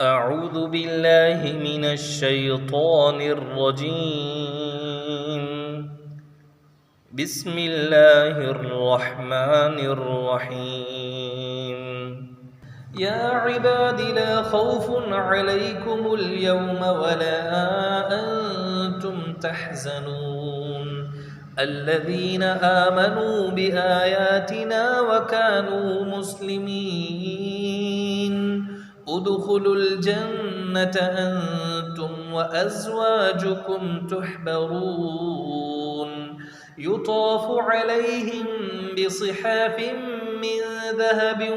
أعوذ بالله من الشيطان الرجيم. بسم الله الرحمن الرحيم. يا عباد لا خوف عليكم اليوم ولا أنتم تحزنون الذين آمنوا بآياتنا وكانوا مسلمين ادخلوا الجنة أنتم وأزواجكم تحبرون يطاف عليهم بصحاف من ذهب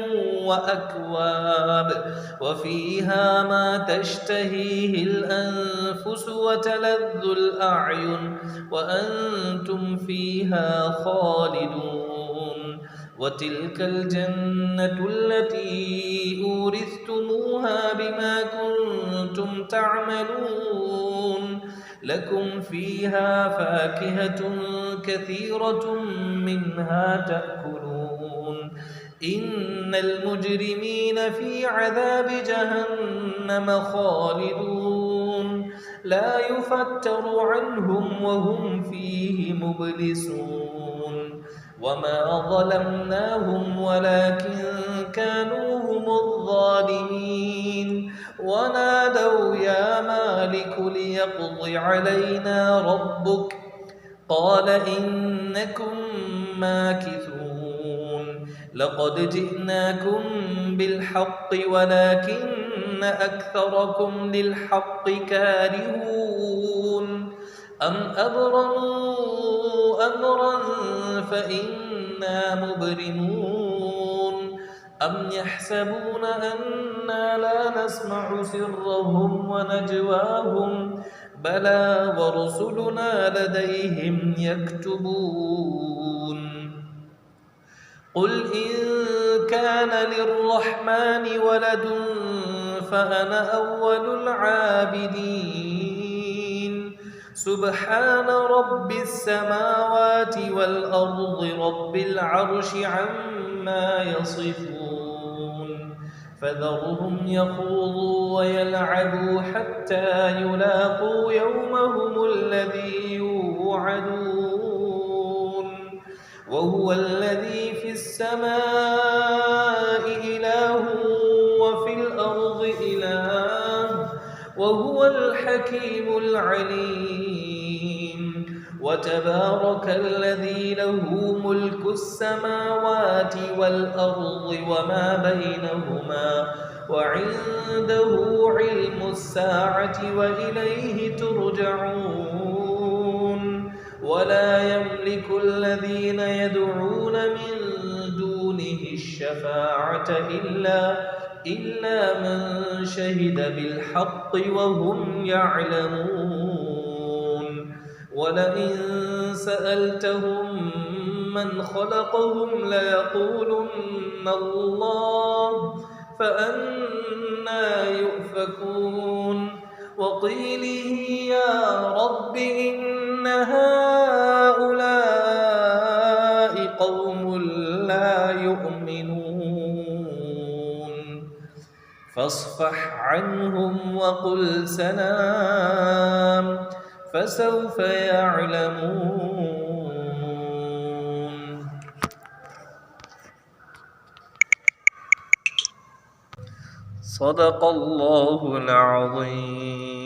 وأكواب وفيها ما تشتهيه الأنفس وتلذ الأعين وأنتم فيها خالدون وتلك الجنة التي أورثتموها بما كنتم تعملون لكم فيها فاكهة كثيرة منها تأكلون إن المجرمين في عذاب جهنم خالدون لا يفتر عنهم وهم فيه مبلسون وما ظلمناهم ولكن كانوا هم الظالمين ونادوا يا مالك ليقض علينا ربك قال إنكم ماكثون لقد جئناكم بالحق ولكن أكثركم للحق كارهون أم أبرموا أمرا فإنا مبرمون أم يحسبون أنا لا نسمع سرهم ونجواهم بلى ورسلنا لديهم يكتبون قل إن كان للرحمن ولد فأنا أول العابدين سبحان رب السماوات والأرض رب العرش عما يصفون فذرهم يخوضوا ويلعبوا حتى يلاقوا يومهم الذي يوعدون وهو الذي في السماء إله وفي الأرض إله وهو الحكيم العليم وتبارك الذي له ملك السماوات والأرض وما بينهما وعنده علم الساعة وإليه ترجعون ولا يملك الذين يدعون من دونه الشفاعة إلا من شهد بالحق وهم يعلمون ولئن سألتهم من خلقهم ليقولن الله فأنى يؤفكون وقيله يا رب إن هؤلاء قوم لا يؤمنون فاصفح عنهم وقل سلام فسوف يعلمون. صدق الله العظيم.